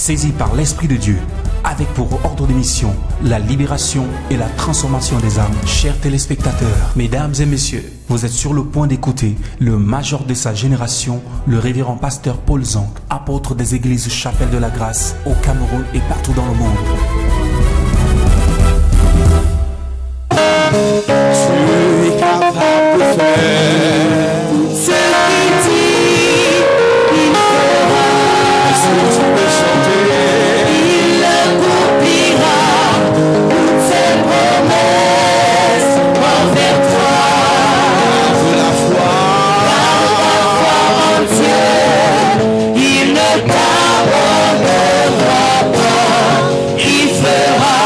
saisi par l'Esprit de Dieu, avec pour ordre de mission la libération et la transformation des âmes. Chers téléspectateurs, mesdames et messieurs, vous êtes sur le point d'écouter le major de sa génération, le révérend pasteur Paul Zonk, apôtre des églises Chapelle de la Grâce au Cameroun et partout dans le monde. Tu es capable de faire ce qu'il dit, il fera. Est-ce que tu peux chanter? Il accomplira toutes ses promesses envers toi. Garde la foi en Dieu, il ne t'abandonnera pas, il fera.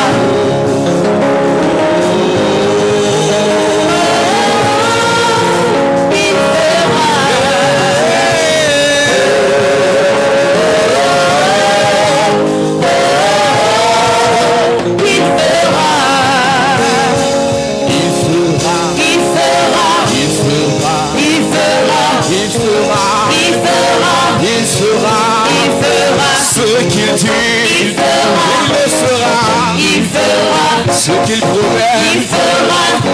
Ce qu'il promet,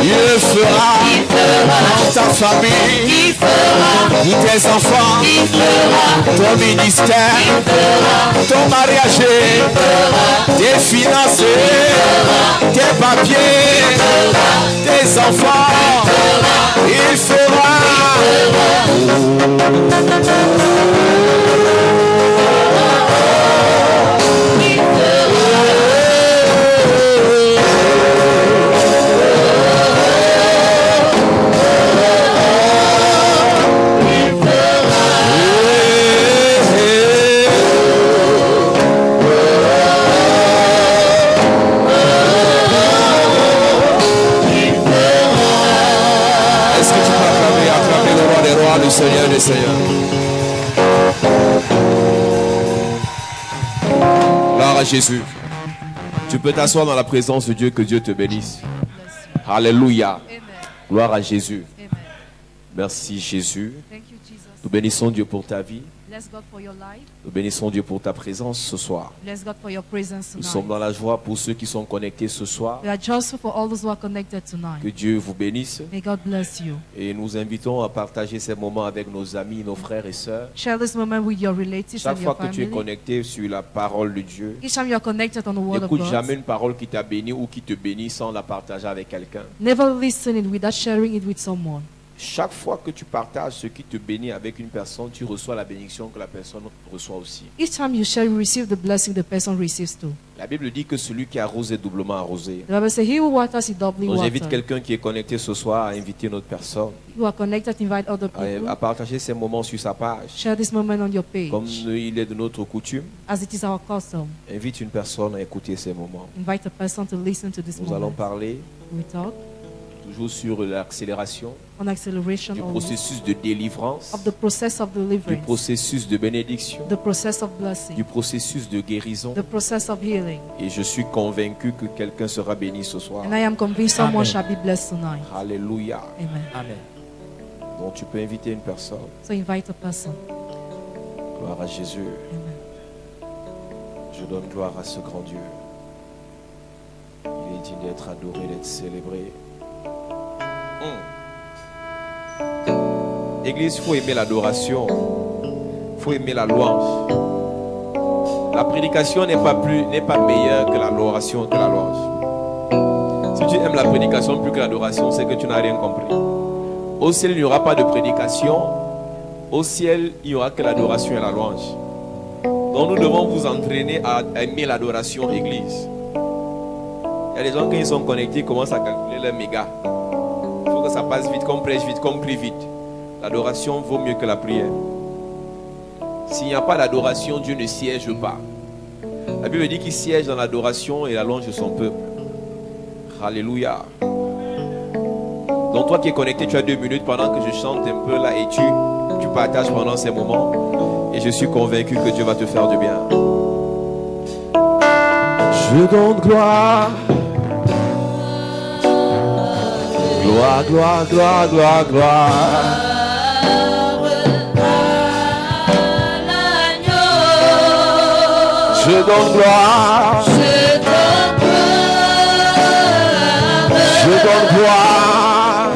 il le fera. Dans ta famille, pour tes enfants, ton ministère, ton mariage, tes finances, tes papiers, tes enfants, il fera. Seigneur des Seigneurs. Gloire à Jésus. Tu peux t'asseoir dans la présence de Dieu, que Dieu te bénisse. Alléluia. Gloire à Jésus. Merci Jésus. Nous bénissons Dieu pour ta vie. Nous bénissons Dieu pour ta présence ce soir. Nous sommes dans la joie pour ceux qui sont connectés ce soir. Que Dieu vous bénisse. Et nous invitons à partager ces moments avec nos amis, nos frères et sœurs. Chaque fois que tu es connecté sur la parole de Dieu, n'écoute jamais une parole qui t'a béni ou qui te bénit sans la partager avec quelqu'un. Chaque fois que tu partages ce qui te bénit avec une personne, tu reçois la bénédiction que la personne reçoit aussi. Each time you share, you receive the blessing the person receives too. La Bible dit que celui qui arrose est doublement arrosé. The Bible says, "He who waters, he doubly waters." J'invite quelqu'un qui est connecté ce soir à inviter une autre personne, You are connected, invite other people. à partager ces moments sur sa page. Share this moment on your page. Comme il est de notre coutume, as it is our custom. Invite une personne à écouter ces moments. Invite a person to listen to this Nous moment. allons parler We talk toujours sur l'accélération du processus de délivrance, of the process of deliverance, du processus de bénédiction, the process of blessing, du processus de guérison. the process of healing. Et je suis convaincu que quelqu'un sera béni ce soir. And I am convinced someone shall be blessed tonight. Alléluia. Amen. Amen. Donc tu peux inviter une personne. So invite a person. Gloire à Jésus. Amen. Je donne gloire à ce grand Dieu. Il est digne d'être adoré, d'être célébré. Église, il faut aimer l'adoration. Il faut aimer la louange. La prédication n'est pas meilleure que l'adoration, que la louange. Si tu aimes la prédication plus que l'adoration, c'est que tu n'as rien compris. Au ciel, il n'y aura pas de prédication. Au ciel, il n'y aura que l'adoration et la louange. Donc nous devons vous entraîner à aimer l'adoration, Église. Il y a des gens, quand ils sont connectés, ils commencent à calculer leur méga. Il faut que ça passe vite, qu'on prêche vite, qu'on prie vite. L'adoration vaut mieux que la prière. S'il n'y a pas d'adoration, Dieu ne siège pas. La Bible dit qu'il siège dans l'adoration et la louange de son peuple. Alléluia. Donc toi qui es connecté, tu as 2 minutes pendant que je chante un peu là et tu partages pendant ces moments. Et je suis convaincu que Dieu va te faire du bien. Je donne gloire. Gloire, gloire, gloire, gloire, gloire. Je donne gloire. Je donne gloire. Je donne gloire.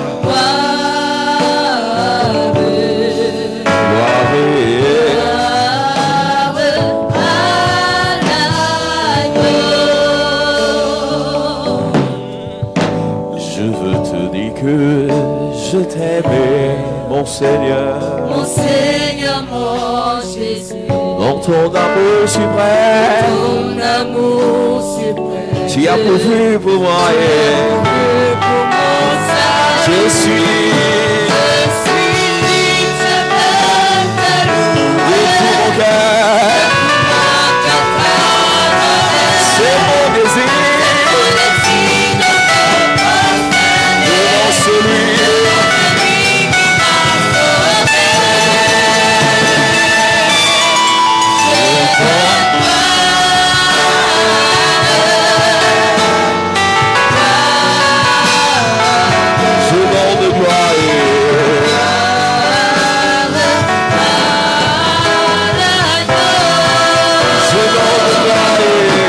Je veux te dire que je t'aimais, mon Seigneur, Mon Seigneur, mon Jésus, dans ton amour suprême. ton amour suprême. Tu as pourvu pour moi et Pour mon salut, je suis je veux te de tout mon cœur. C'est mon désir devant celui je donne gloire. Je donne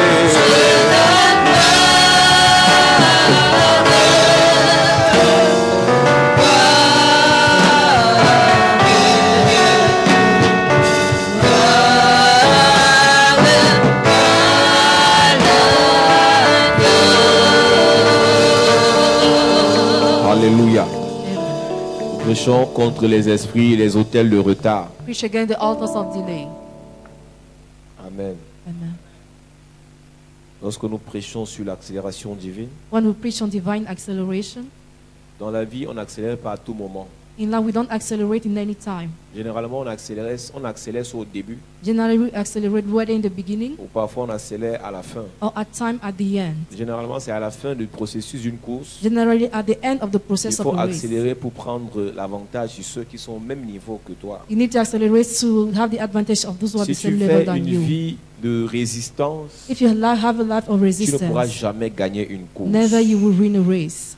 Alléluia. Nous prêchons contre les esprits et les autels de retard. Preach against the altars of delay. Amen. Amen. Lorsque nous prêchons sur l'accélération divine, When we preach on divine acceleration, dans la vie, on n'accélère pas à tout moment. in life we don't accelerate in any time. Généralement, on accélère soit au début, Generally we accelerate whether in the beginning ou parfois on accélère à la fin. or at time at the end. Généralement, c'est à la fin du processus d'une course. Generally at the end of the Il process of faut a race. accélérer pour prendre l'avantage sur ceux qui sont au même niveau que toi. You need to accelerate to have the advantage of those who are the Si same tu level fais than une you. vie de résistance, If you have a life of tu ne pourras resistance, jamais gagner une course. never you will win a race.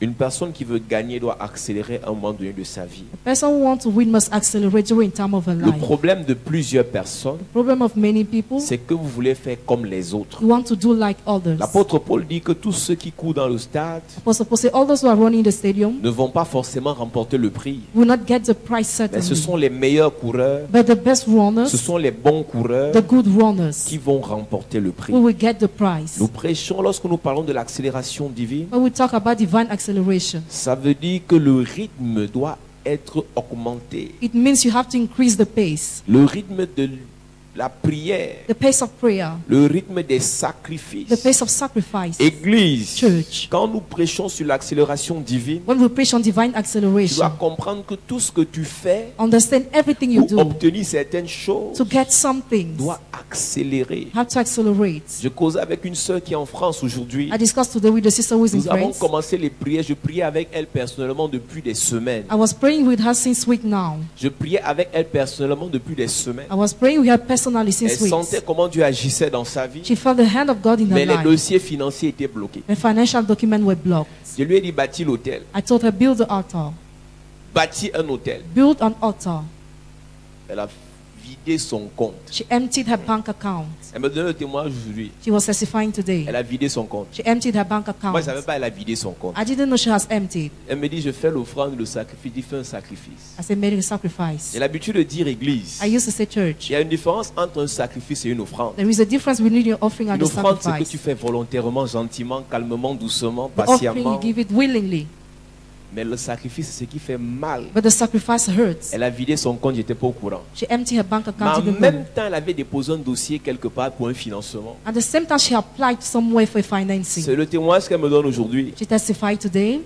Une personne qui veut gagner doit accélérer à un moment donné de sa vie. A person who wants to win must accelerate during time of her Le life. problème de plusieurs personnes, Problem of many people, c'est que vous voulez faire comme les autres. you want to do like others. L'apôtre Paul dit que tous ceux qui courent dans le stade Apostle Paul say all those who are running the stadium ne vont pas forcément remporter le prix. will not get the prize Mais ce certainly. sont les meilleurs coureurs, But the best ce runners, sont les bons coureurs the good runners, qui vont remporter le prix. who will get the prize. Nous prêchons, lorsque nous parlons de l'accélération divine, When we talk about divine acceleration, ça veut dire que le rythme doit être augmenté. it means you have to increase the pace. Le rythme de la prière, The pace of prayer, le rythme des the sacrifices. pace of sacrifice. Église, Church. quand nous prêchons sur l'accélération divine, When we preach on divine tu acceleration, dois comprendre que tout ce que tu fais understand everything you pour do obtenir certaines choses to get some things. doit accélérer. Have to accelerate. Je causais avec une sœur qui est en France aujourd'hui. I discussed today with the sister who is in Nous avons France. commencé les prières. Je priais avec elle personnellement depuis des semaines. I was praying with her since week now. Je priais avec elle personnellement depuis des semaines. I was praying with her personally Elle since weeks. sentait comment Dieu agissait dans sa vie. She felt the hand of God in Mais her les life. dossiers financiers étaient bloqués. The financial documents were blocked. Je lui ai dit bâtis l'hôtel. I told her, build the altar. Bâtis un hôtel. Build an altar. Elle a vidé son compte. She emptied her bank account. Elle me donne le témoignage aujourd'hui. She was testifying today. Elle a vidé son compte. She emptied her bank Moi, je ne account. savais pas elle a vidé son compte. I didn't know she has emptied. Elle me dit, je fais l'offrande, le sacrifice. Il fait un sacrifice. I said, made a sacrifice. J'ai l'habitude de dire église. I used to say church. Il y a une différence entre un sacrifice et une offrande. There is a difference between your offering and Une the offrande, c'est que sacrifice. tu fais volontairement, gentiment, calmement, doucement, The offering, patiemment. you give it willingly. Mais le sacrifice, c'est ce qui fait mal. But the sacrifice hurts. Elle a vidé son compte, j'étais pas au courant. She emptied her bank Mais account en even même more. temps, elle avait déposé un dossier quelque part pour un financement. At the same time, she applied somewhere for C'est financing. le témoignage qu'elle me donne aujourd'hui. She testified today.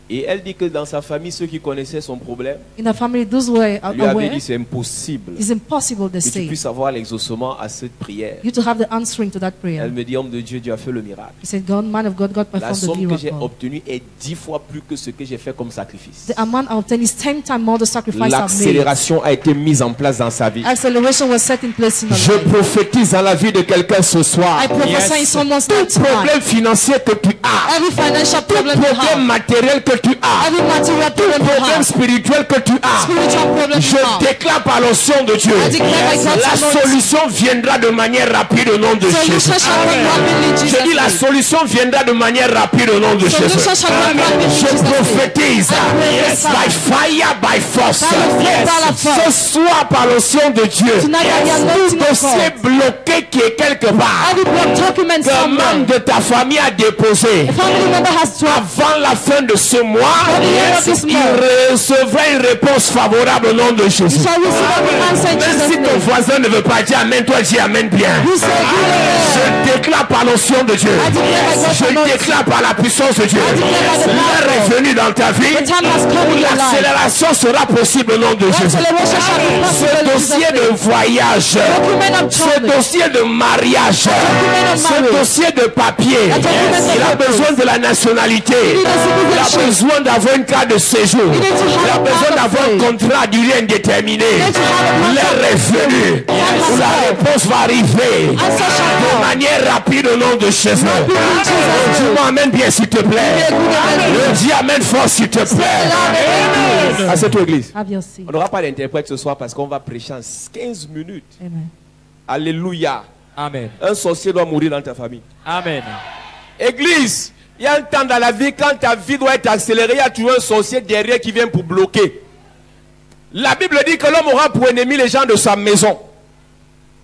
Et elle dit que dans sa famille, ceux qui connaissaient son problème, In her family, those were lui avaient aware. dit c'est impossible It's impossible, they que tu say, puisses avoir l'exaucement à cette prière. you to have the answering to that prayer. Elle me dit, homme de Dieu, Dieu a fait le miracle. He said, God, man of God, God La performed the somme que j'ai miracle. obtenue est 10 fois plus que ce que j'ai fait comme sacrifice. The amount I obtained is 10 times more the sacrifice I've made. L'accélération a été mise en place dans sa vie. Acceleration was set in place in her Je life. prophétise dans la vie de quelqu'un ce soir. I prophesy in someone's life Tout tonight. problème financier que tu as, Every financial tout problem you problème have, matériel que tu as, Every material tout problem you problème have. spirituel que tu as, Spiritual problem you je have. déclare par l'onction de Dieu, I declare by God's la anointing. solution viendra de manière rapide au nom de Solution Jésus. shall come rapidly in Je Jesus' dis la name. solution viendra de manière rapide au nom de Jésus. Solution shall come rapidly in Je Jesus' name. prophétise by fire, by force. Ce soir par l'onction de Dieu, Tonight, by the tout anointing of dossier God. bloqué qui est quelque part, Every block document qu'un somewhere. membre de ta famille a déposé A family member has dropped. avant la fin de ce mois, This il month. recevra une réponse favorable au nom de Jésus. Shall receive every answer in Même Jesus' si ton name. voisin ne veut pas dire amen, toi dis amen bien. You say amen. Je déclare par l'onction de Dieu, I declare by God's je anointing. déclare par la puissance de Dieu, declare by the l'heure est venue dans ta vie The time has come où in your life. l'accélération sera possible au nom de Jésus. Acceleration shall be Ce possible in dossier Jesus' de name. voyage, Document of ce travel. dossier de mariage, Document of ce marriage. dossier de papier, document of il a papers. besoin de la nationalité, need a il a citizenship. besoin d'avoir une carte de séjour, need to have il a a besoin card of d'avoir un faith. contrat à durée indéterminée. need to have a L'heure est venue has où la come. réponse va arriver Answer shall de come. manière rapide au nom de Jésus. in Jesus' name. Dis-moi amen bien s'il te plaît. Dis amen fort s'il te plaît. Assieds-toi église. Have your seat. On n'aura pas d'interprète ce soir parce qu'on va prêcher en 15 minutes. Amen. Alléluia. Amen. Un sorcier doit mourir dans ta famille. Amen. Église, il y a un temps dans la vie quand ta vie doit être accélérée, il y a toujours un sorcier derrière qui vient pour bloquer. La Bible dit que l'homme aura pour ennemi les gens de sa maison.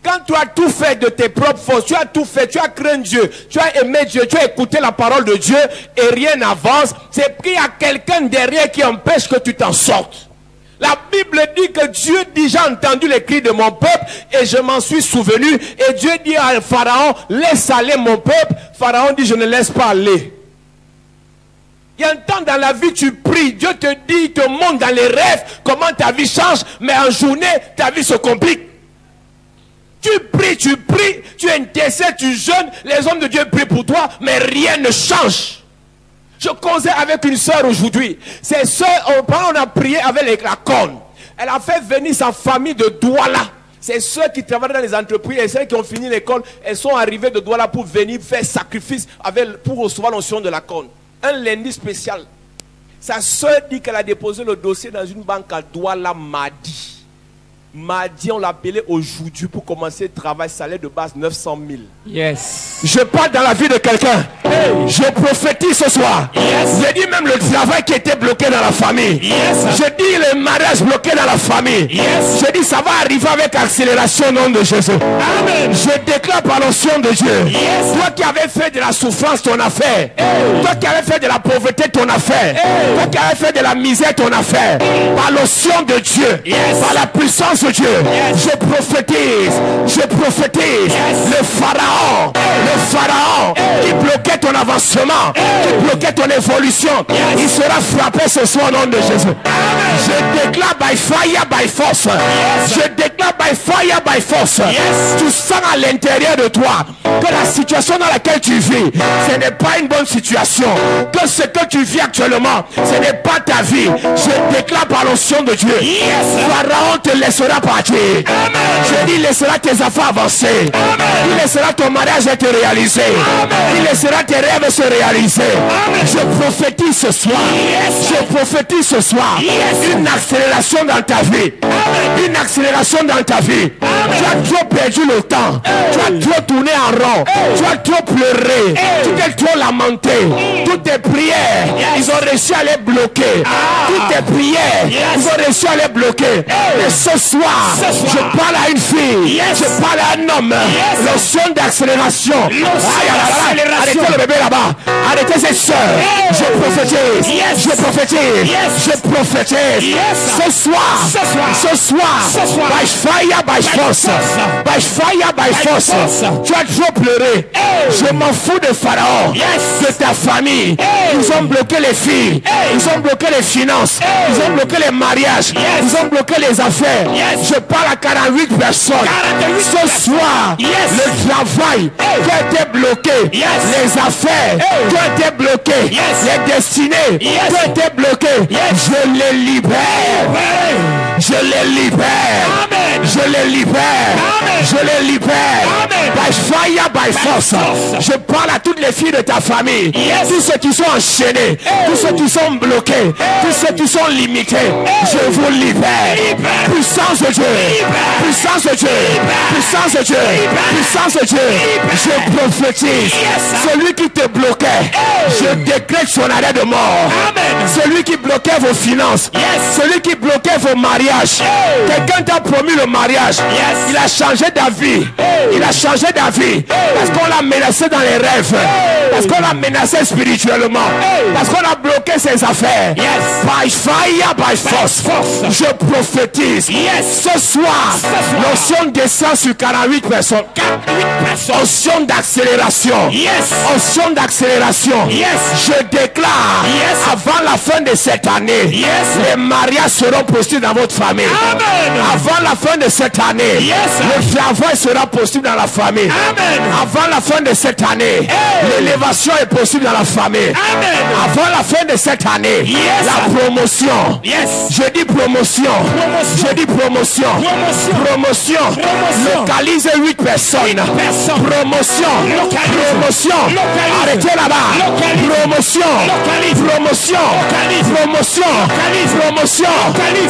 Quand tu as tout fait de tes propres forces, tu as tout fait, tu as craint Dieu, tu as aimé Dieu, tu as écouté la parole de Dieu et rien n'avance, c'est qu'il y a quelqu'un derrière qui empêche que tu t'en sortes. La Bible dit que Dieu dit, j'ai entendu les cris de mon peuple et je m'en suis souvenu. Et Dieu dit à Pharaon, laisse aller mon peuple. Pharaon dit, je ne laisse pas aller. Il y a un temps dans la vie, tu pries, Dieu te dit, il te montre dans les rêves comment ta vie change, mais en journée, ta vie se complique. Tu pries, tu intercèdes, tu jeûnes, les hommes de Dieu prient pour toi, mais rien ne change. Je causais avec une soeur aujourd'hui. Ces soeurs, on a prié avec la corne. Elle a fait venir sa famille de Douala. Ces soeurs qui travaillent dans les entreprises et celles qui ont fini l'école, elles sont arrivées de Douala pour venir faire sacrifice pour recevoir l'onction de la corne. Un lundi spécial. Sa soeur dit qu'elle a déposé le dossier dans une banque à Douala mardi. Mardi, on l'appelait aujourd'hui pour commencer le travail. Salaire de base 900 000. Yes. Je parle dans la vie de quelqu'un. Je prophétise ce soir. Je dis même le travail qui était bloqué dans la famille. Je dis le mariage bloqué dans la famille. Je dis ça va arriver avec accélération au nom de Jésus. Amen. Je déclare par l'onction de Dieu. Toi qui avais fait de la souffrance ton affaire. Toi qui avais fait de la pauvreté ton affaire. Toi qui avais fait de la misère ton affaire. Par l'onction de Dieu. Par la puissance de Dieu. Je prophétise. Le Pharaon qui bloquait ton avancement, qui bloquait ton évolution, il sera frappé ce soir au nom de Jésus. Je déclare by fire, by force. Je déclare by fire, by force. Tu sens à l'intérieur de toi que la situation dans laquelle tu vis, ce n'est pas une bonne situation. Que ce que tu vis actuellement, ce n'est pas ta vie. Je déclare par l'onction de Dieu. Pharaon te laissera partir. Je dis, il laissera tes affaires avancer. Il laissera ton mariage être réalisé. Il laissera tes rêves se réaliser. Je prophétise ce soir. Je prophétise ce soir. Une accélération dans ta vie. Une accélération dans ta vie. Tu as trop perdu le temps. Tu as trop tourné en rond. Tu as trop pleuré. Tu t'es trop lamenté. Toutes tes prières, ils ont réussi à les bloquer. Toutes tes prières, ils ont réussi à les bloquer. Mais ce soir, je parle à une fille. Je parle à un homme. L'onction d'accélération. Arrêtez le bébé là-bas. Arrêtez ces soeurs. Je prophétise. Je prophétise. Je prophétise. Ce soir, by fire, by force. By fire, by force. Tu as trop pleuré. Je m'en fous de Pharaon, de ta famille. Ils ont bloqué les filles. Ils ont bloqué les finances. Ils ont bloqué les mariages. Ils ont bloqué les affaires. Je parle à 48 personnes. Ce soir, le travail qui a été bloqué, les affaires qui ont été bloquées, les destinées qui ont été bloquées, je les libère. Je les libère. Je les libère. Je les libère. By fire, by force. Je parle à toutes les filles de ta famille. Tous ceux qui sont enchaînés. Tous ceux qui sont bloqués. Tous ceux qui sont limités. Je vous libère. Puissance de Dieu. Puissance de Dieu. Puissance de Dieu. Puissance de Dieu. Je prophétise. Celui qui te bloquait. Je décrète son arrêt de mort. Celui qui bloquait vos finances. Celui qui bloquait vos mariages. Quelqu'un t'a promis le mariage. Il a changé d'avis. Il a changé d'avis. Parce qu'on l'a menacé dans les rêves. Parce qu'on l'a menacé spirituellement. Parce qu'on a bloqué ses affaires. By fire, by force. Je prophétise. Ce soir, l'onction descend sur 48 personnes. Onction d'accélération. Onction d'accélération. Je déclare, avant la fin de cette année, les mariages seront possibles dans votre famille. Avant la fin de cette année, le travail sera possible dans la famille. Avant la fin de cette année, l'élévation est possible dans la famille. Avant la fin de cette année, la promotion. Je dis promotion. Je dis promotion. Promotion. Localise 8 personnes. Promotion. Promotion. Arrêtez là-bas. Promotion. Promotion. Promotion. Promotion.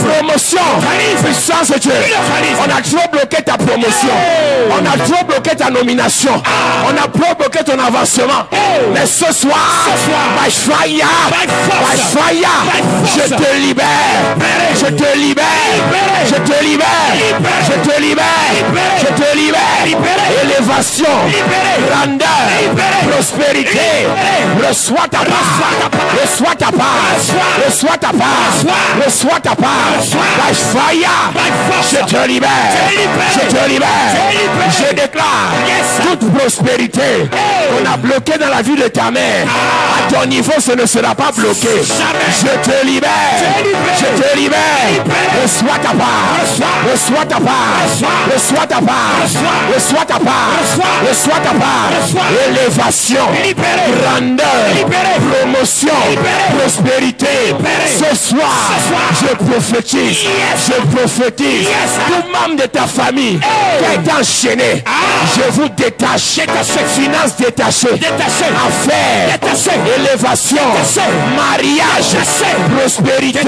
Promotion. Puissance de Dieu. On a trop bloqué ta promotion. On a trop bloqué ta nomination. On a trop bloqué ton avancement. Mais ce soir, by fire, by fire, je te libère. Je te libère. Je te libère. Je te libère. Je te libère. Élévation, grandeur, prospérité. Reçois ta part. Reçois ta part. Reçois ta part. Reçois ta part. By fire, je te libère. Je te libère. Je déclare toute prospérité qu'on a bloquée dans la vie de ta mère. À ton niveau, ce ne sera pas bloqué. Je te libère. Je te libère. Reçois ta part. Reçois ta part. Reçois ta part. Reçois ta part. Reçois ta part. Élévation, grandeur, promotion, prospérité. Ce soir, je prophétise. Je prophétise. Tout membre de ta famille qui a été enchaîné, je vous détache. Finances détachées. Affaires, élévation, mariage, prospérité.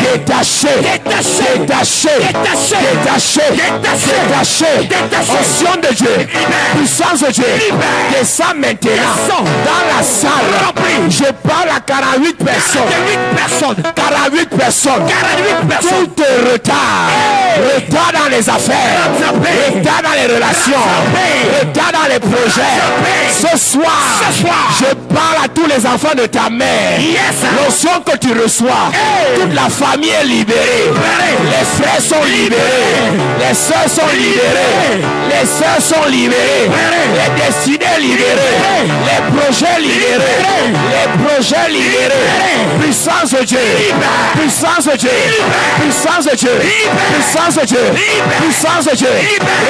Détaché. Détaché. Détaché. Onction de Dieu. Puissance de Dieu. Descends maintenant dans la salle. Je parle à 48 personnes. 48 personnes. Tout retard. Retard dans les affaires. Retard dans les relations. Retard dans les projets. Ce soir, je parle à tous les enfants de ta mère. L'onction que tu reçois. Toute la famille est libérée. Les frères sont libérés. Les soeurs sont libérées. Les soeurs sont libérées. Les destinées libérées. Les projets libérés. Les projets libérés. Puissance de Dieu. Puissance de Dieu. Puissance de Dieu. Puissance de Dieu. Puissance de Dieu.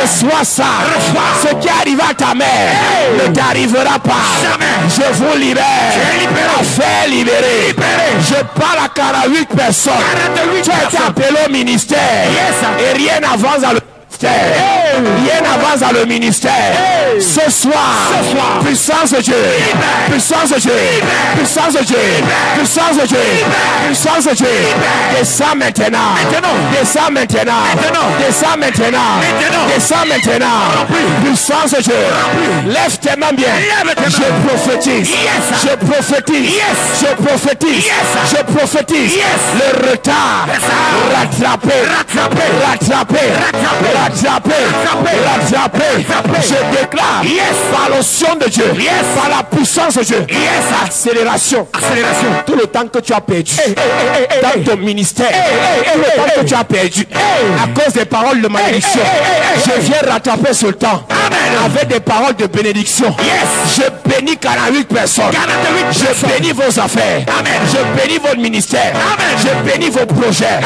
Reçois ça. Ce qui arrive à ta mère ne t'arrivera pas. Je vous libère. Affaires libérées. Je parle à 48 personnes. Tu as été appelé au ministère. Et rien n'avance dans le rien n'avance dans le ministère. Ce soir, puissance de Dieu, puissance de Dieu, puissance de Dieu, puissance de Dieu, puissance de Dieu. Descends maintenant, descends maintenant, descends maintenant, descends maintenant. Puissance de Dieu. Lève tes mains bien. Je prophétise, je prophétise, je prophétise, je prophétise. Le retard rattrapé, rattrapé, rattrapé, je déclare par l'onction de Dieu, par la puissance de Dieu, accélération, tout le temps que tu as perdu dans ton ministère, tout le temps que tu as perdu à cause des paroles de malédiction, je viens rattraper ce temps avec des paroles de bénédiction. Je bénis 48 personnes, je bénis vos affaires, je bénis votre ministère, je bénis vos projets,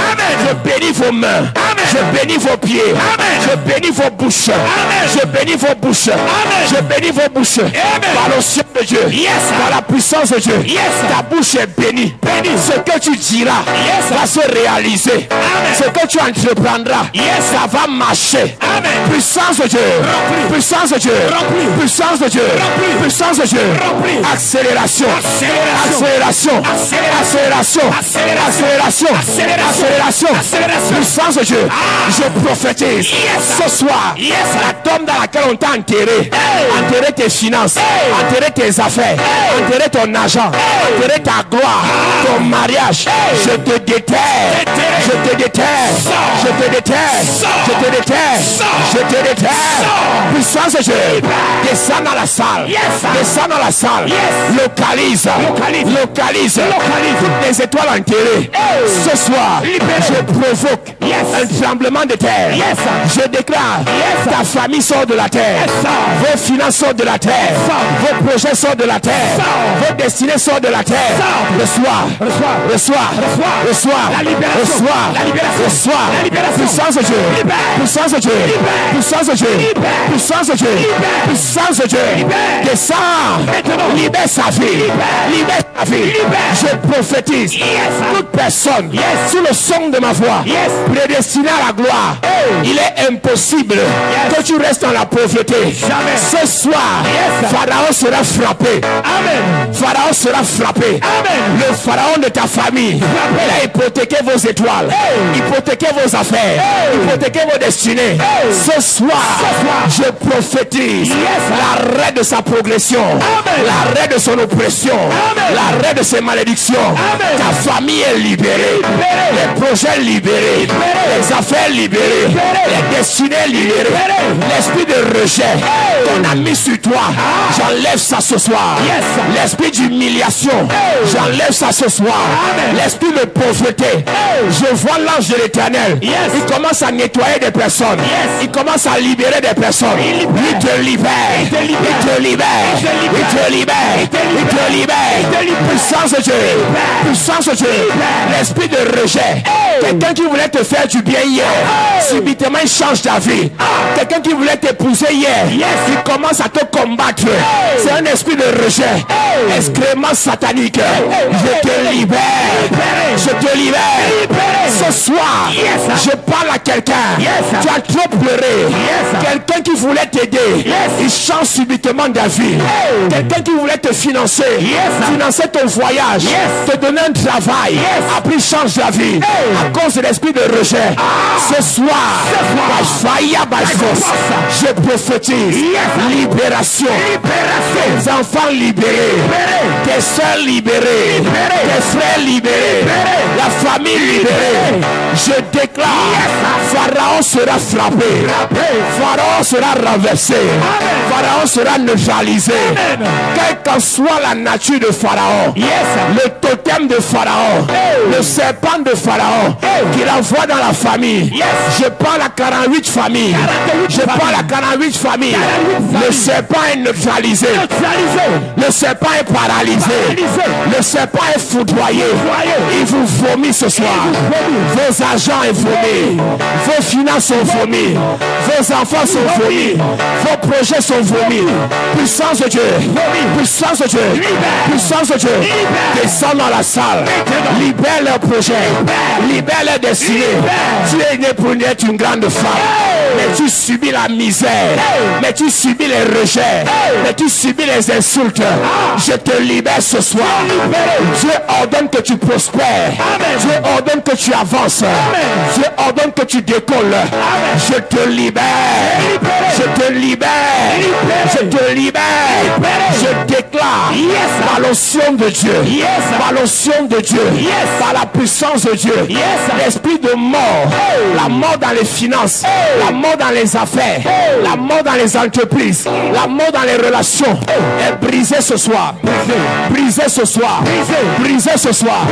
je bénis vos mains, je bénis vos pieds, je bénis vos bouches. Je bénis vos bouches. Je bénis vos bouches. Par l'onction de Dieu. Par la puissance de Dieu. Ta bouche est bénie. Ce que tu diras va se réaliser. Ce que tu entreprendras, ça va marcher. Puissance de Dieu. Puissance de Dieu. Puissance de Dieu. Puissance de Dieu. Accélération. Accélération. Accélération. Accélération. Accélération. Puissance de Dieu. Je prophétise. Ce soir, la tombe dans laquelle on t'a enterré. Enterré tes finances. Enterré tes affaires. Enterré ton argent. Enterré ta gloire. Ton mariage. Je te déterre. Je te déterre. Je te déterre. Je te déterre. Je te déterre. Puissance de Dieu. Descends dans la salle. Descends dans la salle. Localise. Localise. Toutes les étoiles enterrées. Ce soir, je provoque un tremblement de terre. Je déclare, ta famille sort de la terre. Vos finances sortent de la terre. Vos projets sortent de la terre. Vos destinées sortent de la terre. Reçois. Reçois. Reçois. Reçois. Puissance de Dieu. Puissance de Dieu. Puissance de Dieu. Puissance de Dieu. Puissance de Dieu. Descends. Libère sa vie. Libère sa vie. Je prophétise. Toute personne sous le son de ma voix prédestinée à la gloire. Il est impossible que tu restes dans la pauvreté. Ce soir, Pharaon sera frappé. Pharaon sera frappé. Le Pharaon de ta famille, il a hypothéqué vos étoiles, hypothéqué vos affaires, hypothéqué vos destinées. Ce soir, je prophétise l'arrêt de sa progression, l'arrêt de son oppression, l'arrêt de ses malédictions. Ta famille est libérée, les projets libérés, les affaires libérées, les destinées libérées. L'esprit de rejet qu'on a mis sur toi, j'enlève ça ce soir. L'esprit d'humiliation, j'enlève ça ce soir. L'esprit de pauvreté, je vois l'ange de l'Éternel. Il commence à nettoyer des personnes. Il commence à libérer des personnes. Il te libère. Il te libère. Il te libère. Il te libère. Puissance de Dieu. Puissance de Dieu. L'esprit de rejet. Quelqu'un qui voulait te faire du bien hier, subitement il change ta vie. Quelqu'un qui voulait t'épouser hier, il commence à te combattre. C'est un esprit de rejet. Excrément satanique. Je te libère. Je te libère. Ce soir, je parle à quelqu'un. Tu as trop pleuré. Quelqu'un qui voulait t'aider, il change subitement ta vie. Quelqu'un qui voulait te financer, financer ton voyage, te donner un travail, après il change ta vie à cause de l'esprit de rejet. Ce soir, je prophétise libération. Tes enfants libérés, tes soeurs libérées, tes frères libérés, la famille libérée. Je déclare, Pharaon sera frappé, Pharaon sera renversé, Pharaon sera neutralisé. Quelle qu'en soit la nature de Pharaon, le totem de Pharaon, le serpent de Pharaon qu'il envoie dans la famille. Je parle à 48 familles. Je parle à 48 familles. Le serpent est neutralisé. Le serpent est paralysé. Le serpent est foudroyé. Il vous vomit ce soir. Vos argents est vomi. Vos finances sont vomis. Vos enfants sont vomis. Vos projets sont vomis. Puissance de Dieu. Puissance de Dieu. Puissance de Dieu. Descends dans la salle. Libère leurs projets. Libère leurs destinées. Tu es né pour être une grande femme. Mais tu subis la misère. Mais tu subis les rejets. Mais tu subis les insultes. Je te libère ce soir. Dieu ordonne que tu prospères. Dieu ordonne que tu avances. Dieu ordonne que tu décolles. Je te libère. Je te libère. Je te libère. Je déclare par l'onction de Dieu, par l'onction de Dieu, par la puissance de Dieu, l'esprit de mort, la mort dans les finances, la mort dans les affaires, la mort dans les entreprises, la mort dans les relations est brisée ce soir. Brisée ce soir. Brisée ce soir.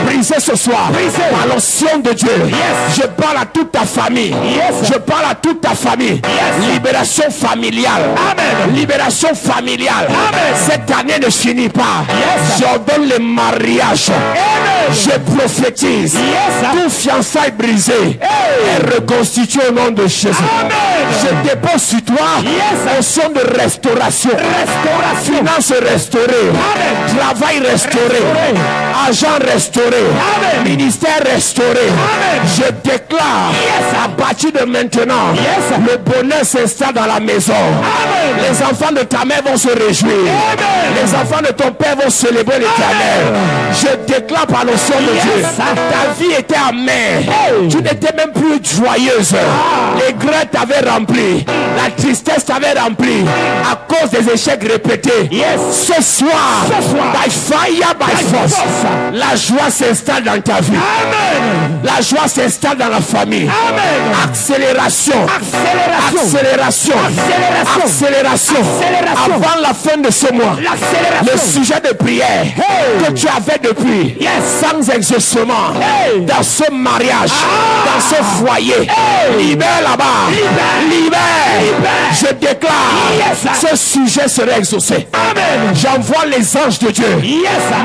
Brisée ce soir. Par l'onction de Dieu. Je parle à toute ta famille. Je parle à toute ta famille. Libération familiale. Libération familiale. Cette année ne finit pas. J'ordonne le mariage. Je prophétise. Tout fiançailles brisé est reconstitué au nom de Jésus. Je dépose sur toi un son de restauration. Finances restaurées. Travail restauré. Argent restauré. Ministère restauré. Je déclare à partir de maintenant, le bonheur s'installe dans la maison. Les enfants de ta mère vont se réjouir. Les enfants de ton père vont célébrer l'Éternel. Je déclare par le son de Dieu, ta vie était amère. Tu n'étais même plus joyeuse. Les grains t'avaient rempli. La tristesse t'avait rempli à cause des échecs répétés. Ce soir, by fire, by force, la joie s'installe dans ta vie. La joie s'installe dans la famille. Accélération. Avant la fin de ce mois, le sujet de prière que tu avais depuis, sans exaucement, dans ce mariage, dans ce foyer, libère là-bas, libère. Je déclare, ce sujet sera exaucé. J'envoie les anges de Dieu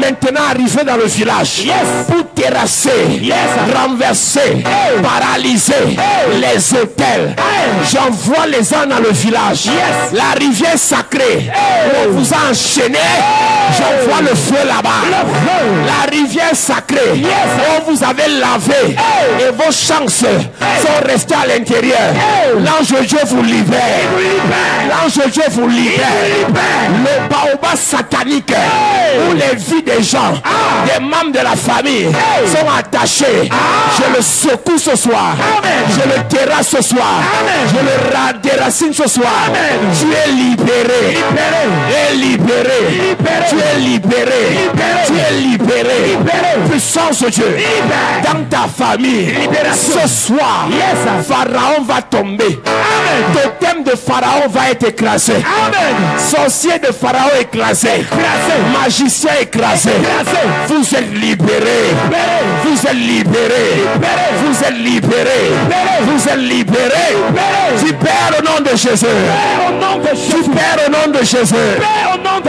maintenant arriver dans le village pour terrasser, renverser, paralyser les hôtels. J'envoie les anges dans le village. La rivière sacrée, on vous a enchaîné. J'envoie le feu là-bas. La rivière sacrée, on vous avait lavé et vos chances sont restées à l'intérieur. L'ange de Dieu vous libère. L'ange de Dieu vous libère. Le baobab satanique où les vies des gens, des membres de la famille sont attachés. Je le secoue ce soir. Je le terrasse ce soir. Je le déracine ce soir. Tu es libéré. Tu es libéré. Tu es libéré. Tu es libéré. Puissance de Dieu dans ta famille. Ce soir, Pharaon va tomber. Totem de Pharaon va être écrasé. Sorcier de Pharaon écrasé. Magicien écrasé. Vous êtes libérés. Vous êtes libérés. Vous êtes libérés. Vous êtes libérés. Tu perds au nom de Jésus. Tu perds au nom de Jésus.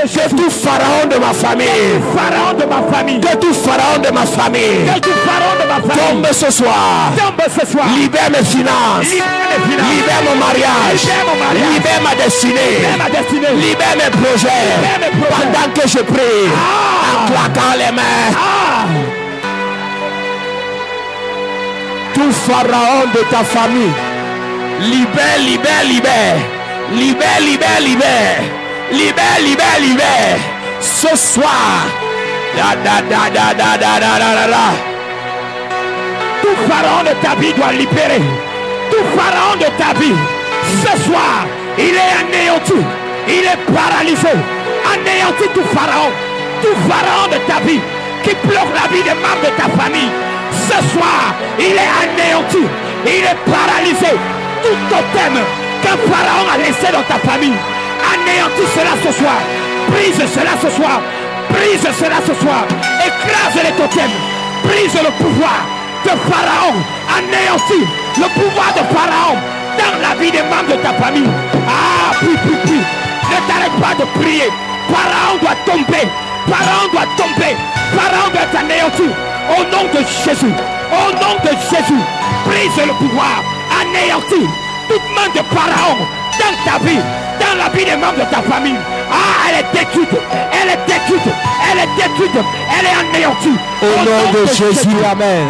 Que tout Pharaon de ma famille. Que tout Pharaon de ma famille. Tombe ce soir. Libère mes finances. Libère mon mariage. Libère ma destinée. Libère mes projets. Pendant que je prie, en claquant les mains. Tout Pharaon de ta famille. Libère, libère, libère. Libère, libère, libère. Libère, libère, libère. Ce soir. Tout Pharaon de ta vie doit libérer. Tout Pharaon de ta vie, ce soir, il est anéanti. Il est paralysé. Anéanti tout Pharaon de ta vie qui bloque la vie des membres de ta famille. Ce soir, il est anéanti. Il est paralysé. Tout totem qu'un Pharaon a laissé dans ta famille, anéantis cela ce soir. Brise cela ce soir. Brise cela ce soir. Écrase les totems. Brise le pouvoir de Pharaon. Anéantis le pouvoir de Pharaon dans la vie des membres de ta famille. Puis. Ne t'arrête pas de prier. Pharaon doit tomber. Pharaon doit tomber. Pharaon doit être anéanti. Au nom de Jésus. Au nom de Jésus. Brise le pouvoir. Anéantis toute main de Pharaon dans ta vie, dans la vie des membres de ta famille. Elle est détruite. Elle est détruite. Elle est détruite. Elle est anéantie. Au nom de Jésus. Amen.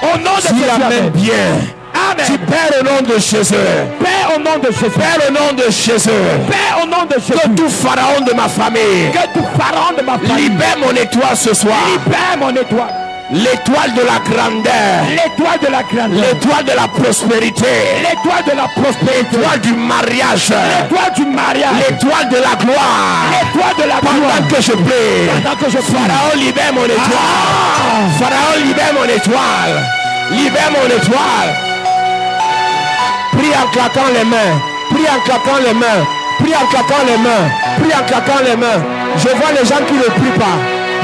Au nom de Jésus. Amen. Bien. Amen. Tu perds au nom de Jésus. Père au nom de Jésus. Père au nom de Jésus. Père au nom de Jésus. Que tout Pharaon de ma famille. Que tout Pharaon de ma famille. Libère mon étoile ce soir. Libère mon étoile. L'étoile de la grandeur. L'étoile de la grandeur. L'étoile de la prospérité. L'étoile de la prospérité. L'étoile du mariage. L'étoile du mariage. L'étoile de la gloire. L'étoile de la gloire. Pendant que je prie. Pendant que je prie. Pharaon, libère mon étoile. Pharaon, libère mon étoile. Libère mon étoile. Prie en claquant les mains. Prie en claquant les mains. Prie en claquant les mains. Prie en claquant les mains. Je vois les gens qui ne prient pas.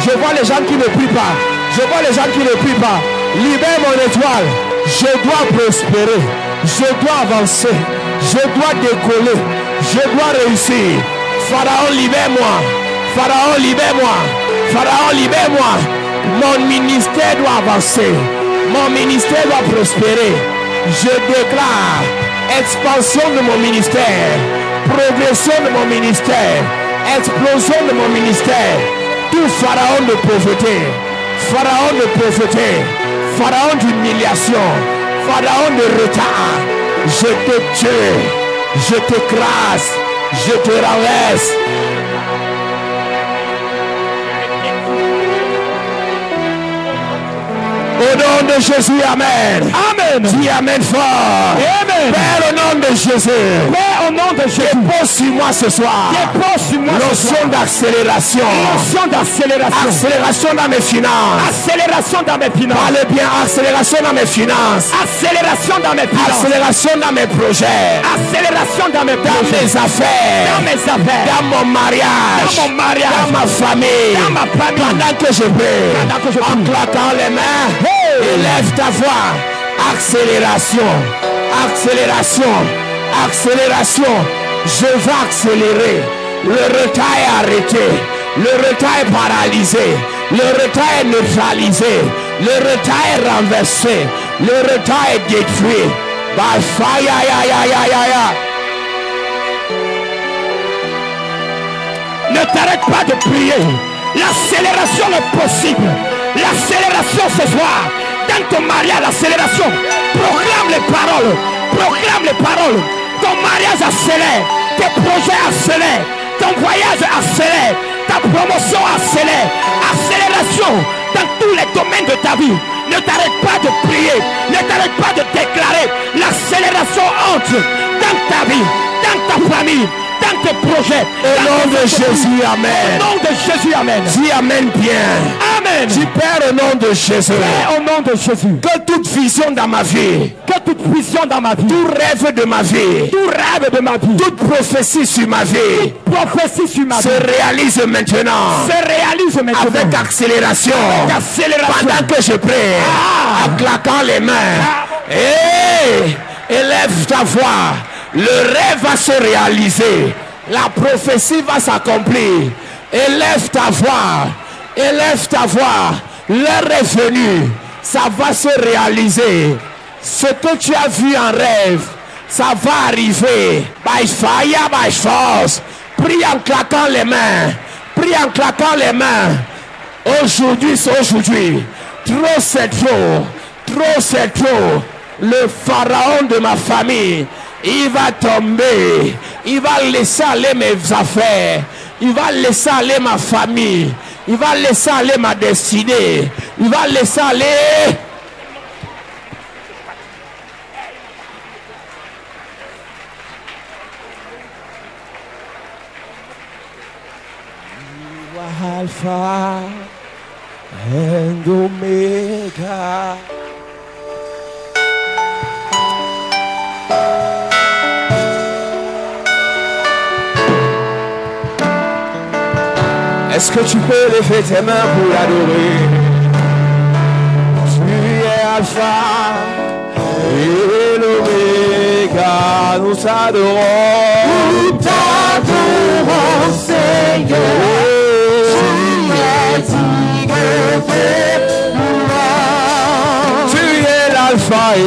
Je vois les gens qui ne prient pas. Je vois les gens qui ne prient pas. Libère mon étoile. Je dois prospérer. Je dois avancer. Je dois décoller. Je dois réussir. Pharaon, libère-moi. Pharaon, libère-moi. Pharaon, libère-moi. Mon ministère doit avancer. Mon ministère doit prospérer. Je déclare expansion de mon ministère, progression de mon ministère, explosion de mon ministère. Tout pharaon de pauvreté, pharaon de pauvreté, pharaon d'humiliation, pharaon de retard, je te tue, je t'écrase, je te renverse. Au nom de Jésus, amen. Amen. Dis amen fort. Amen. Père, au nom de Jésus. Père, au nom de Jésus. Dépose sur moi ce soir. Dépose sur moi ce soir. L'onction d'accélération. L'onction d'accélération. Accélération dans mes finances. Accélération dans mes finances. Parlez bien. Accélération dans mes finances. Accélération dans mes finances. Accélération dans mes projets. Accélération dans mes projets. Dans mes affaires. Dans mes affaires. Dans mon mariage. Dans mon mariage. Dans ma famille. Dans ma famille. Pendant que je prie. Pendant que je prie. En claquant les mains. Élève ta voix. Accélération. Accélération. Accélération. Je vais accélérer. Le retard est arrêté. Le retard est paralysé. Le retard est neutralisé. Le retard est renversé. Le retard est détruit. By fire. Ne t'arrête pas de prier. L'accélération est possible. L'accélération ce soir. Dans ton mariage, l'accélération. Proclame les paroles. Proclame les paroles. Ton mariage accélère. Tes projets accélèrent. Ton voyage accélère. Ta promotion accélère. Accélération dans tous les domaines de ta vie. Ne t'arrête pas de prier. Ne t'arrête pas de déclarer. L'accélération entre dans ta vie, dans ta famille, dans tes projets. Au nom de Jésus, amen. Au nom de Jésus, amen. Dis amen bien. Amen. Dis Père, au nom de Jésus. Père, au nom de Jésus. Que toute vision dans ma vie. Que toute vision dans ma vie. Tout rêve de ma vie. Tout rêve de ma vie. Toute prophétie sur ma vie. Toute prophétie sur ma vie. Se réalise maintenant. Se réalise maintenant. Avec accélération. Avec accélération. Pendant que je prie. En claquant les mains. Élève ta voix. Le rêve va se réaliser. La prophétie va s'accomplir. Élève ta voix. Élève ta voix. L'heure est venue. Ça va se réaliser. Ce que tu as vu en rêve, ça va arriver. By fire, by force. Prie en claquant les mains. Prie en claquant les mains. Aujourd'hui, c'est aujourd'hui. Trop c'est trop. Trop c'est trop. Le pharaon de ma famille, il va tomber. Il va laisser aller mes affaires. Il va laisser aller ma famille. Il va laisser aller ma destinée. Il va laisser aller. You are Alpha and Omega. Est-ce que tu peux lever tes mains pour l'adorer? Tu es Alpha et l'Oméga. Nous t'adorons. Nous t'adorons, Seigneur. Tu es digne de louange. Tu es l'Alpha et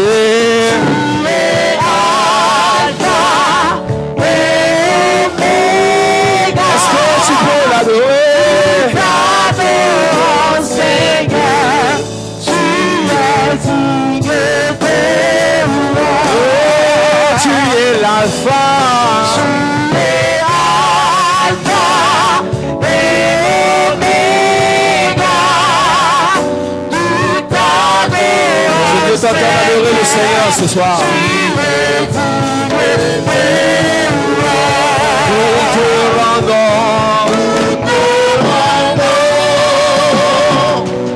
adorer le Seigneur ce soir. Nous te rendons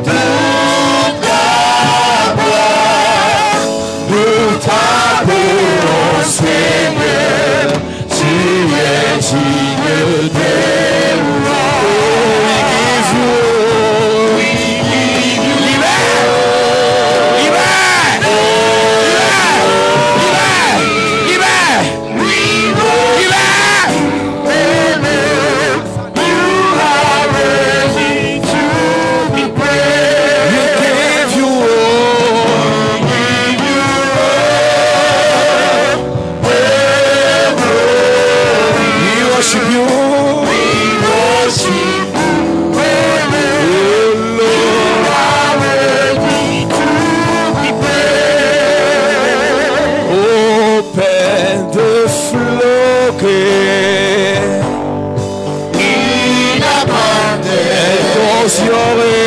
toute la gloire. Nous t'adorons, Seigneur. Tu es digne de louange. worship you. We worship you. Oh Lord, I worthy to be praised. Open the floodgates in abundance. Cause your way.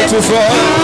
Too far.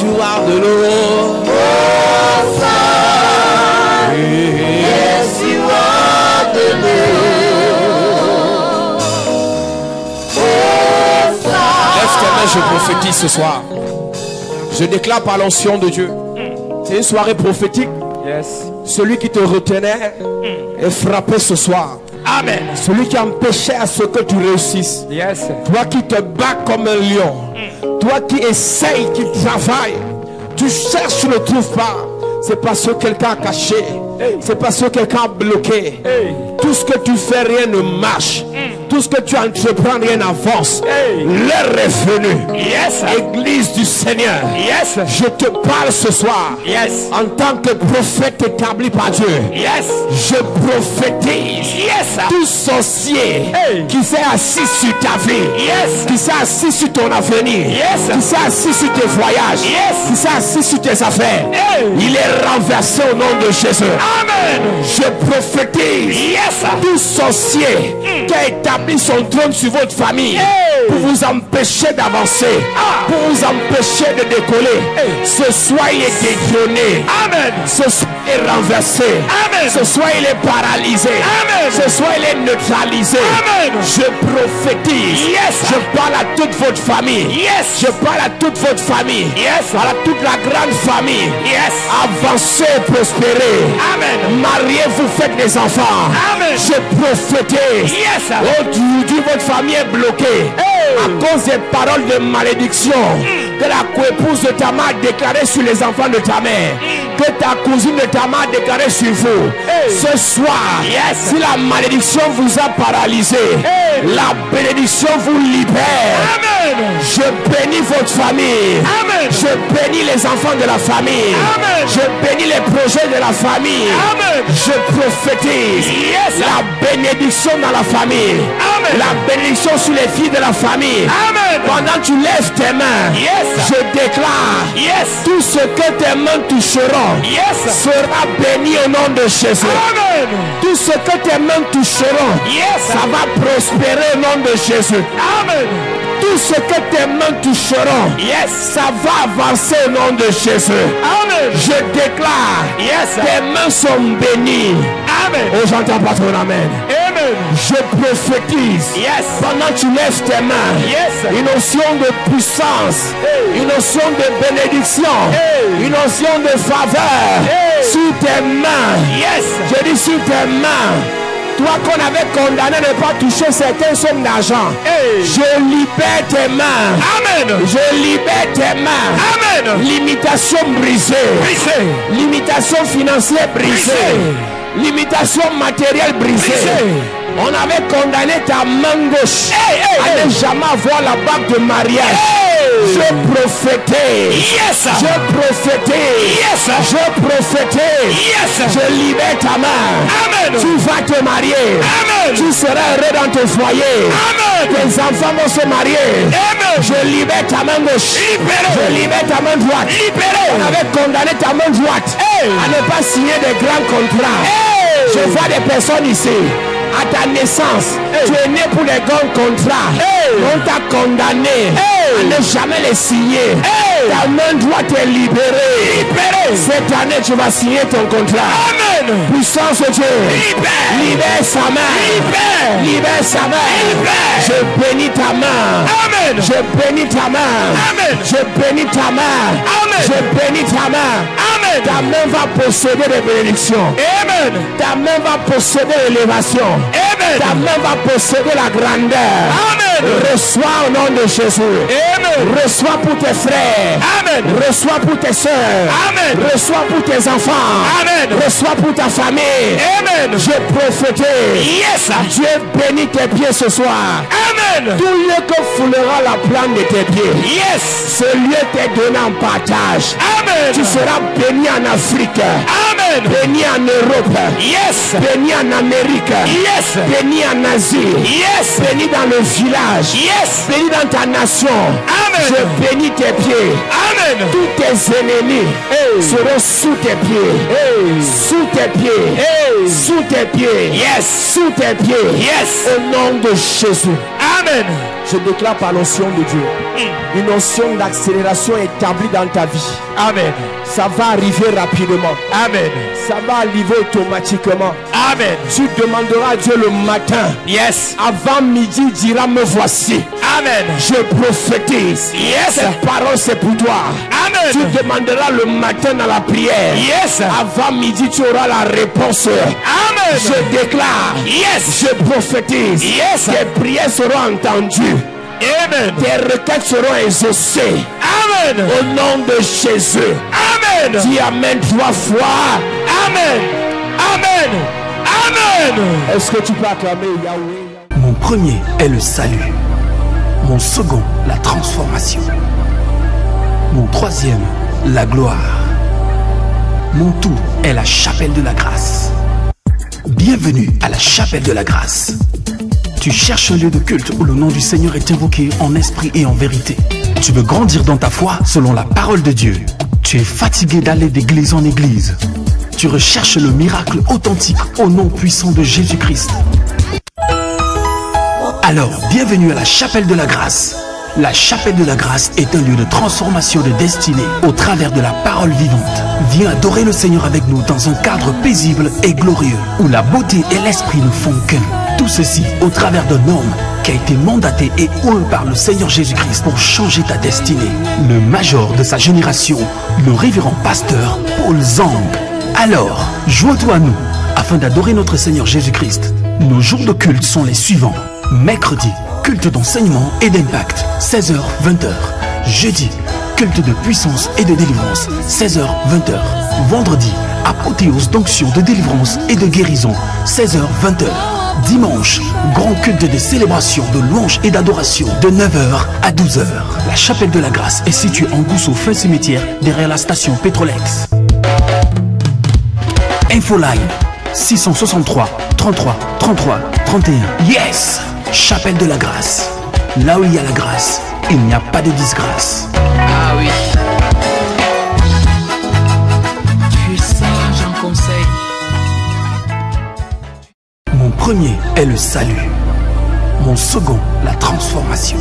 you are the Lord. Yes, you are the Lord. Lève tes mains, je prophétise ce soir. Je déclare par l'onction de Dieu. C'est une soirée prophétique. Celui qui te retenait est frappé ce soir. Amen. Celui qui empêchait à ce que tu réussisses. Toi qui te bats comme un lion. Toi qui essayes, qui travailles. Tu cherches, tu ne le trouves pas. C'est parce que quelqu'un a caché. C'est parce que quelqu'un a bloqué. Tout ce que tu fais, rien ne marche. Tout ce que tu entreprends, rien n'avance. L'heure est venue. Église du Seigneur. Je te parle ce soir. En tant que prophète établi par Dieu. Je prophétise. Tout sorcier qui s'est assis sur ta vie. Qui s'est assis sur ton avenir. Qui s'est assis sur tes voyages. Qui s'est assis sur tes affaires. Il est renversé au nom de Jésus. Amen. Je prophétise. Tout sorcier qui a établi son trône sur votre famille pour vous empêcher d'avancer, pour vous empêcher de décoller. Ce soir il est détrôné. Amen. Ce soir il est renversé. Amen. Ce soir il est paralysé. Amen. Ce soir il est neutralisé. Amen. Je prophétise. Je parle à toute votre famille. Je parle à toute votre famille. À toute la grande famille. Avancez et prospérez. Amen. Mariez-vous, faites des enfants. Amen. Je prophétise. Aujourd'hui votre famille est bloquée à cause des paroles de malédiction que la coépouse de ta mère a déclaré sur les enfants de ta mère, que ta cousine de ta mère a déclaré sur vous. Ce soir, si la malédiction vous a paralysé, la bénédiction vous libère. Amen. Je bénis votre famille. Amen. Je bénis les enfants de la famille. Amen. Je bénis les projets de la famille. Amen. Je prophétise la bénédiction dans la famille. Amen. La bénédiction sur les filles de la famille. Amen. Pendant que tu lèves tes mains, je déclare tout ce que tes mains toucheront sera béni au nom de Jésus. Amen. Tout ce que tes mains toucheront, ça va prospérer au nom de Jésus. Amen. Tout ce que tes mains toucheront, ça va avancer au nom de Jésus. Amen. Je déclare, tes mains sont bénies. Amen. Oh, j'entends pas ton amen. Amen. Je prophétise. Pendant que tu lèves tes mains, une notion de puissance, une notion de bénédiction, une notion de faveur sur tes mains. Je dis sur tes mains. Toi qu'on avait condamné à ne pas toucher certaines sommes d'argent, je libère tes mains. Amen. Je libère tes mains. Amen. Limitation brisée. Limitation financière brisée. Limitation matérielle brisée. On avait condamné ta main gauche à ne jamais avoir la bague de mariage. Je prophétise. Je prophétise. Je prophétise. Je libère ta main. Amen. Tu vas te marier. Amen. Tu seras heureux dans ton foyer. Amen. Tes enfants vont se marier. Amen. Je libère ta main gauche. Libéré. Je libère ta main droite. Libéré. On avait condamné ta main droite à ne pas signer de grands contrats. Je vois des personnes ici. À ta naissance, tu es né pour les grands contrats. On t'a condamné à ne jamais les signer. Ta main droite est libérée. Cette année, tu vas signer ton contrat. Amen. Puissance de Dieu. Libère sa main. Libère sa main. Je bénis ta main. Amen. Je bénis ta main. Amen. Je bénis ta main. Amen. Je bénis ta main. Amen. Ta main va posséder des bénédictions. Amen. Ta main va posséder l'élévation. Amen. Ta main va posséder la grandeur. Amen. Reçois au nom de Jésus. Amen. Reçois pour tes frères. Amen. Reçois pour tes soeurs. Amen. Reçois pour tes enfants. Amen. Reçois pour ta famille. Amen. Je prophétise. Dieu bénit tes pieds ce soir. Amen. Tout lieu que foulera la plante de tes pieds. Ce lieu t'est donné en partage. Amen. Tu seras béni en Afrique. Amen. Béni en Europe. Béni en Amérique. Béni en Asie. Béni dans le village. Béni dans ta nation. Amen. Amen. Je bénis tes pieds. Amen. Tous tes ennemis seront sous tes pieds. Sous tes pieds. Sous tes pieds. Yes. Sous tes pieds. Yes. Au nom de Jésus. Amen. Je déclare par l'onction de Dieu une onction d'accélération établie dans ta vie. Amen. Ça va arriver rapidement. Amen. Ça va arriver automatiquement. Amen. Tu demanderas à Dieu le matin. Yes. Avant midi, dira me voici. Amen. Je prophétise. Yes. Cette parole c'est pour toi. Amen. Tu demanderas le matin dans la prière. Yes. Avant midi, tu auras la réponse. Amen. Je déclare. Yes. Je prophétise. Yes. Tes prières seront entendues. Amen. Tes requêtes seront exaucées. Amen. Au nom de Jésus. Amen. Dis Amen 3 fois. Amen. Amen. Amen. Est-ce que tu peux acclamer Yahweh? Mon premier est le salut. Mon second, la transformation. Mon troisième, la gloire. Mon tout est la chapelle de la grâce. Bienvenue à la chapelle de la grâce. Tu cherches un lieu de culte où le nom du Seigneur est invoqué en esprit et en vérité. Tu veux grandir dans ta foi selon la parole de Dieu. Tu es fatigué d'aller d'église en église. Tu recherches le miracle authentique au nom puissant de Jésus-Christ. Alors, bienvenue à la chapelle de la grâce. La chapelle de la grâce est un lieu de transformation de destinée au travers de la parole vivante. Viens adorer le Seigneur avec nous dans un cadre paisible et glorieux où la beauté et l'esprit ne font qu'un. Tout ceci au travers d'un homme qui a été mandaté et oint par le Seigneur Jésus-Christ pour changer ta destinée. Le major de sa génération, le révérend pasteur Paul Zang. Alors, joins-toi à nous afin d'adorer notre Seigneur Jésus-Christ. Nos jours de culte sont les suivants. Mercredi, culte d'enseignement et d'impact, 16h-20h. Jeudi, culte de puissance et de délivrance, 16h-20h. Vendredi, apothéose d'onction de délivrance et de guérison, 16h-20h. Dimanche, grand culte de célébration, de louange et d'adoration, de 9h à 12h. La chapelle de la grâce est située en Gousso, fin cimetière, derrière la station Petrolex. Infoline 663 33 33 31. Yes! Chapelle de la grâce. Là où il y a la grâce, il n'y a pas de disgrâce. Ah oui. Tu es sage en conseil. Mon premier est le salut. Mon second, la transformation.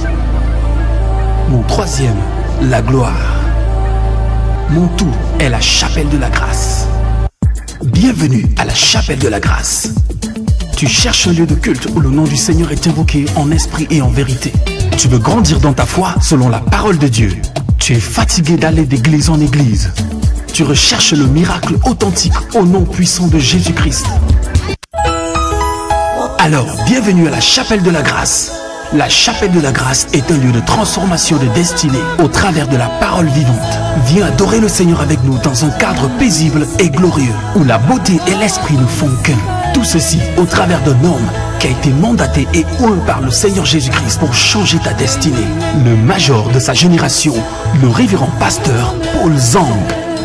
Mon troisième, la gloire. Mon tout est la chapelle de la grâce. Bienvenue à la chapelle de la grâce. Tu cherches un lieu de culte où le nom du Seigneur est invoqué en esprit et en vérité. Tu veux grandir dans ta foi selon la parole de Dieu. Tu es fatigué d'aller d'église en église. Tu recherches le miracle authentique au nom puissant de Jésus-Christ. Alors, bienvenue à la chapelle de la grâce. La chapelle de la grâce est un lieu de transformation de destinée au travers de la parole vivante. Viens adorer le Seigneur avec nous dans un cadre paisible et glorieux où la beauté et l'esprit ne font qu'un. Tout ceci au travers d'un homme qui a été mandaté et oint par le Seigneur Jésus-Christ pour changer ta destinée. Le major de sa génération, le révérend pasteur Paul Zang.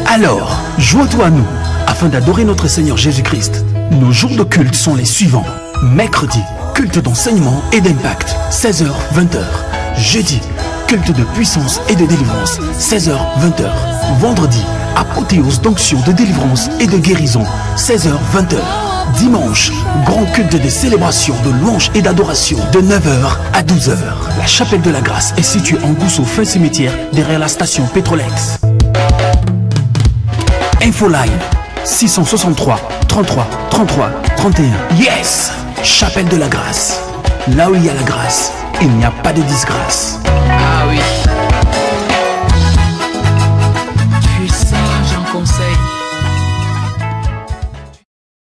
Alors, joins-toi à nous afin d'adorer notre Seigneur Jésus-Christ. Nos jours de culte sont les suivants. Mercredi, culte d'enseignement et d'impact, 16h-20h. Jeudi, culte de puissance et de délivrance, 16h-20h. Vendredi, apothéose d'onction de délivrance et de guérison, 16h-20h. Dimanche, grand culte de célébration, de louange et d'adoration, de 9h à 12h. La chapelle de la grâce est située en Gousso, fin cimetière, derrière la station Petrolex. Infoline 663 33 33 31. Yes! Chapelle de la grâce. Là où il y a la grâce, il n'y a pas de disgrâce.